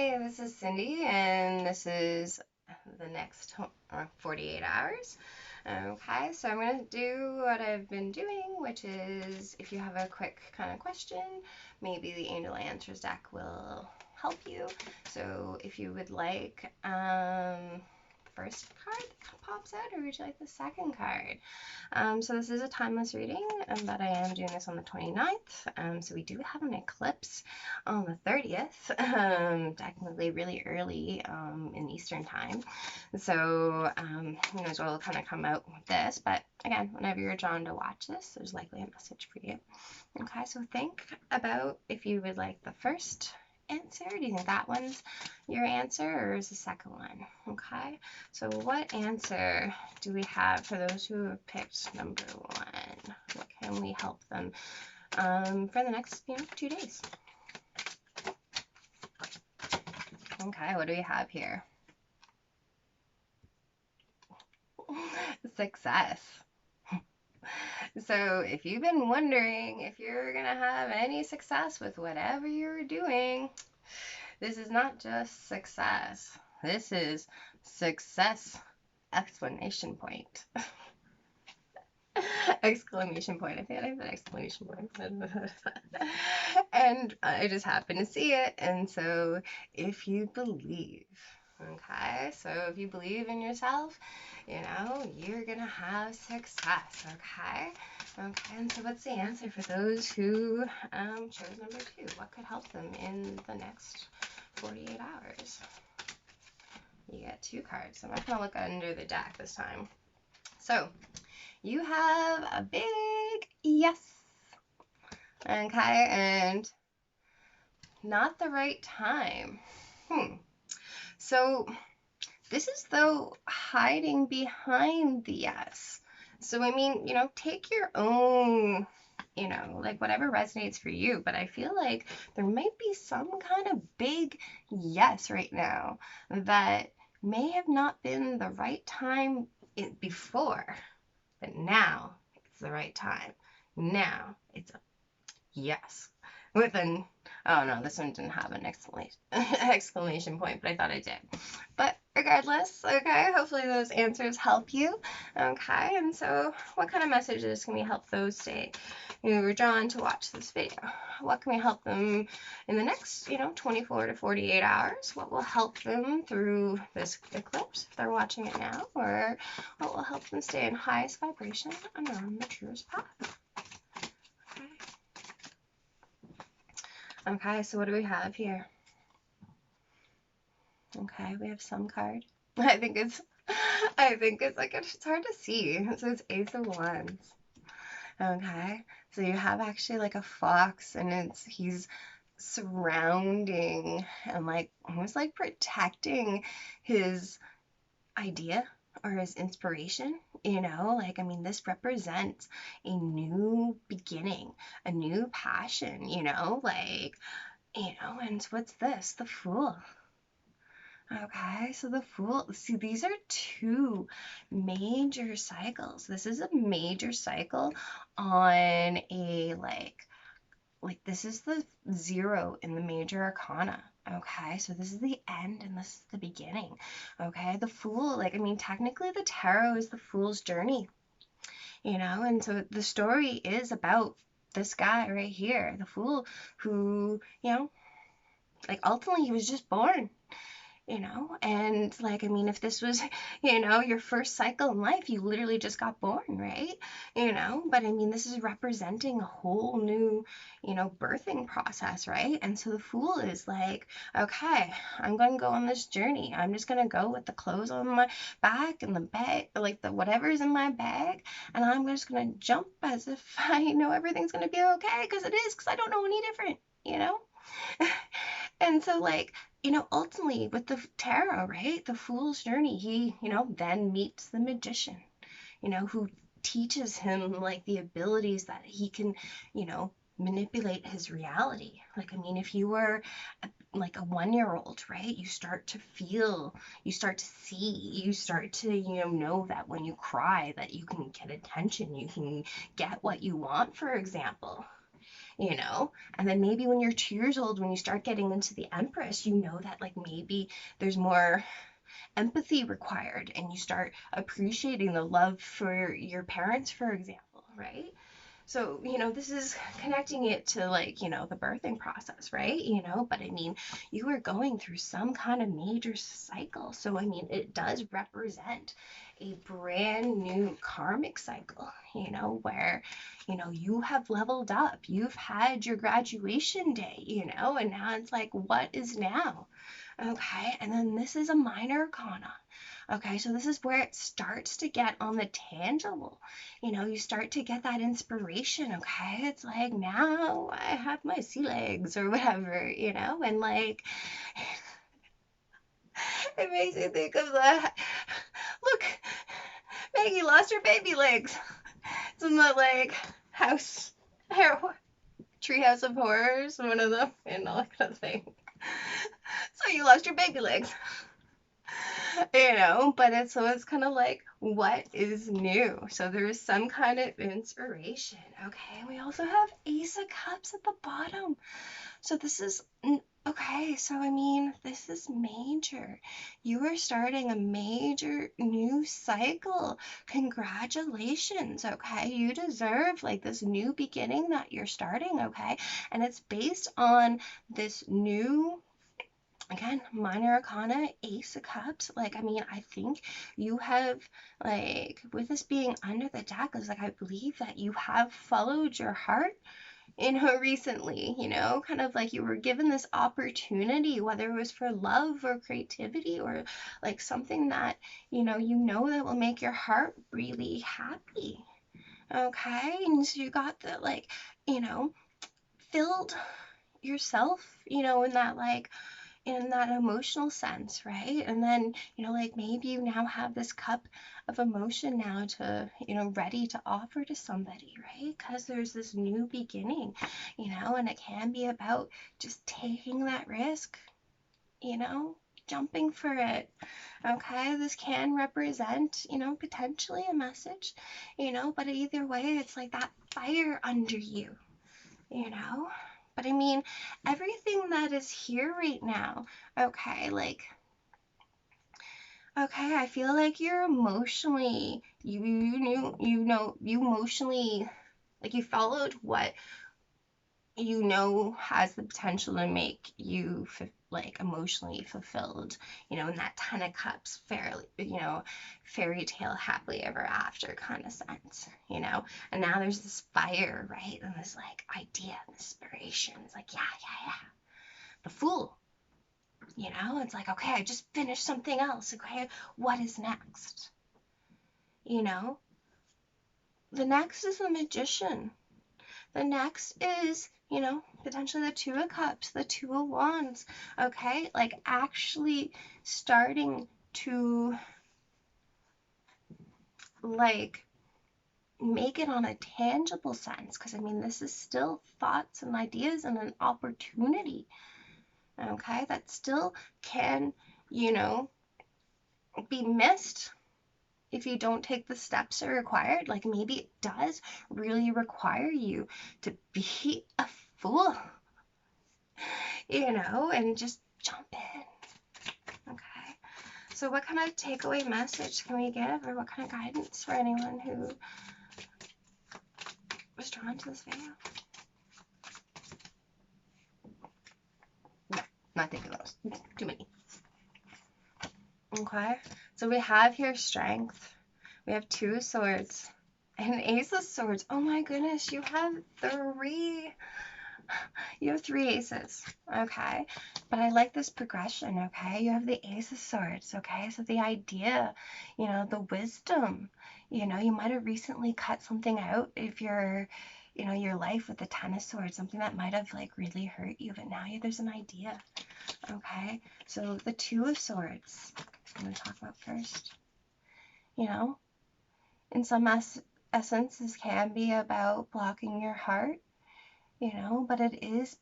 Hi, this is Cindy, and this is the next 48 hours. Okay, so I'm going to do what I've been doing, which is if you have a quick kind of question, maybe the Angel Answers deck will help you. So if you would like first card that pops out, or would you like the second card? So this is a timeless reading, but I am doing this on the 29th. So we do have an eclipse on the 30th, technically really early in Eastern time. So who knows what will kind of come out with this. But again, whenever you're drawn to watch this, there's likely a message for you. Okay, so think about if you would like the first answer. Do you think that one's your answer, or is the second one? Okay, so what answer do we have for those who have picked number one? What can we help them for the next 2 days? Okay, what do we have here? Success. So if you've been wondering if you're gonna have any success with whatever you're doing, this is not just success. This is success! Exclamation point. Exclamation point. I think I said exclamation point. And I just happened to see it. And so if you believe, okay, so if you believe in yourself, you're gonna have success, okay? Okay, and so what's the answer for those who chose number two? What could help them in the next 48 hours? You get two cards. I'm not gonna look under the deck this time. So you have a big yes, okay, and not the right time. So this is though hiding behind the yes. So I mean, take your own, like whatever resonates for you, but I feel like there might be some kind of big yes right now that may have not been the right time before, but now it's the right time. Now it's a yes. With an, oh no, this one didn't have an exclamation point, but I thought it did. But regardless, okay, hopefully those answers help you. Okay, and so what kind of messages can we help those who were drawn to watch this video? What can we help them in the next, 24 to 48 hours? What will help them through this eclipse if they're watching it now? Or what will help them stay in highest vibration and on the truest path? Okay, so what do we have here? Okay, we have some card. I think it's like it's hard to see. So it's Ace of Wands. Okay, so you have actually like a fox, and he's surrounding and like almost like protecting his idea or his inspiration, like, I mean, this represents a new beginning, a new passion, like, and what's this? The Fool. Okay, so the Fool, see, these are two major cycles. This is a major cycle on a this is the 0 in the major arcana. Okay, so this is the end and this is the beginning. Okay, the Fool, like, I mean, technically the tarot is the Fool's journey, and so the story is about this guy right here, the Fool, who, like, ultimately he was just born. And like, I mean, if this was, your first cycle in life, you literally just got born, right? But I mean, this is representing a whole new, birthing process, right? And so the Fool is like, okay, I'm going to go on this journey. I'm just going to go with the clothes on my back and the bag, like the whatever's in my bag. And I'm just going to jump as if I know everything's going to be okay, because it is, because I don't know any different, And so, like, ultimately with the tarot, right, the Fool's journey, he, then meets the magician, who teaches him like the abilities that he can, manipulate his reality. Like, I mean, if you were like a 1-year-old, right, you start to feel, you start to see, you start to, know that when you cry that you can get attention, you can get what you want, for example. you know? And then maybe when you're 2 years old, when you start getting into the Empress, you know that like maybe there's more empathy required and you start appreciating the love for your parents, for example, right? So, this is connecting it to like, the birthing process, right? But I mean, you are going through some kind of major cycle. So, I mean, it does represent a brand new karmic cycle, where, you have leveled up, you've had your graduation day, and now it's like, what is now? Okay, and then this is a minor arcana. Okay, so this is where it starts to get on the tangible. You start to get that inspiration. Okay, it's like now I have my sea legs or whatever, and like it makes me think of that. Look, Maggie lost her baby legs. It's in the like house, treehouse of horrors, one of them, and all that kind of thing. So you lost your baby legs. But it's kind of like what is new. So there is some kind of inspiration. Okay, we also have Ace of Cups at the bottom. So this is okay. So I mean, this is major. You are starting a major new cycle. Congratulations. Okay, you deserve like this new beginning that you're starting. Okay, and it's based on this new, again, minor arcana, Ace of Cups. Like, I mean, I think you have, like, with this being under the deck, is like, I believe that you have followed your heart, recently, kind of like you were given this opportunity, whether it was for love or creativity or like something that, that will make your heart really happy. Okay. And so you got the, like, filled yourself, in that emotional sense, right? And then, like maybe you now have this cup of emotion now to, ready to offer to somebody, right? Because there's this new beginning, and it can be about just taking that risk, jumping for it. Okay, this can represent, potentially a message, but either way, it's like that fire under you, you know? But I mean, everything that is here right now, okay, like, okay, I feel like you're emotionally, you emotionally, like, you followed what has the potential to make you like emotionally fulfilled, in that 10 of cups, fairly, fairy tale happily ever after kind of sense, and now there's this fire, right, and this like idea, inspiration. It's like, yeah, the fool, it's like, okay, I just finished something else. Okay, what is next? you know the next is the magician. The next is, potentially the 2 of cups, the 2 of wands. Okay, like actually starting to like make it on a tangible sense, because I mean, this is still thoughts and ideas and an opportunity, okay, that still can, you know, be missed if you don't take the steps that are required. Like maybe it does really require you to be a fool, and just jump in. Okay. So what kind of takeaway message can we give, or what kind of guidance for anyone who was drawn to this video? No, not thinking of those. Too many. Okay. So we have here strength. We have 2 of swords. And Ace of Swords. Oh my goodness, you have 3. You have 3 aces, okay? But I like this progression, okay? You have the Ace of Swords, okay? So the idea, the wisdom, you might have recently cut something out if you're, your life with the 10 of Swords, something that might have like really hurt you, but now there's an idea, okay? So the 2 of Swords, I'm going to talk about first, in some essence, this can be about blocking your heart, but it is,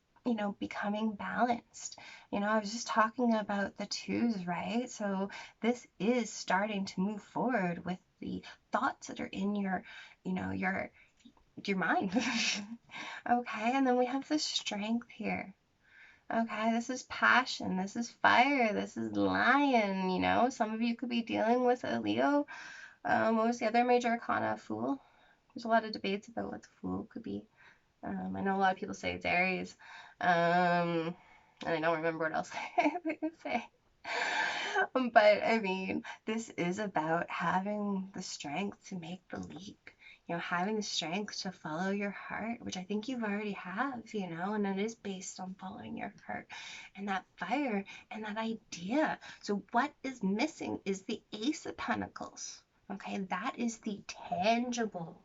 becoming balanced. I was just talking about the 2s, right? So this is starting to move forward with the thoughts that are in your, your your mind. Okay, and then we have the strength here. Okay, this is passion, this is fire, this is lion, you know. Some of you could be dealing with a Leo. What was the other major arcana? Fool. There's a lot of debates about what the Fool could be. I know a lot of people say it's Aries. And I don't remember what else I would say. But I mean, this is about having the strength to make the leap. You know, having the strength to follow your heart, which I think you've already have, you know, and it is based on following your heart and that fire and that idea. So what is missing is the Ace of Pentacles. Okay, that is the tangible.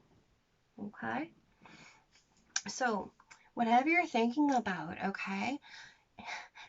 Okay, so whatever you're thinking about, okay,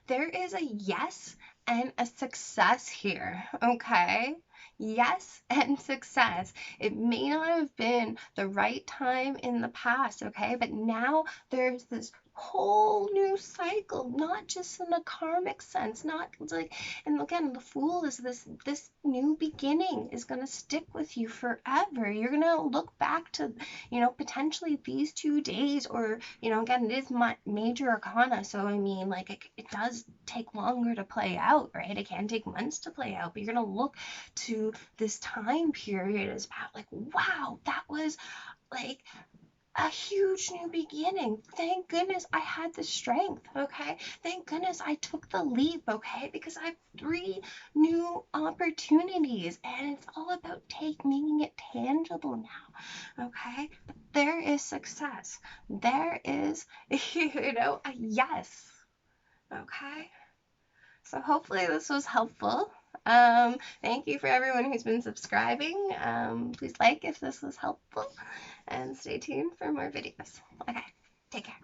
there is a yes and a success here, okay? Yes and success. It may not have been the right time in the past, okay? But now there's this whole new cycle, not just in a karmic sense, not like, and again, the Fool is this new beginning is going to stick with you forever. You're going to look back to, you know, potentially these 2 days, or, you know, again, it is my major arcana, so I mean, like, it does take longer to play out, right? It can take months to play out, but you're going to look to this time period as about like, wow, that was like a huge new beginning. Thank goodness I had the strength, okay? Thank goodness I took the leap, okay? Because I have 3 new opportunities, and it's all about making it tangible now, okay? But there is success. There is, you know, a yes, okay? So hopefully this was helpful. Thank you for everyone who's been subscribing. Please like if this was helpful, and stay tuned for more videos. Okay, take care.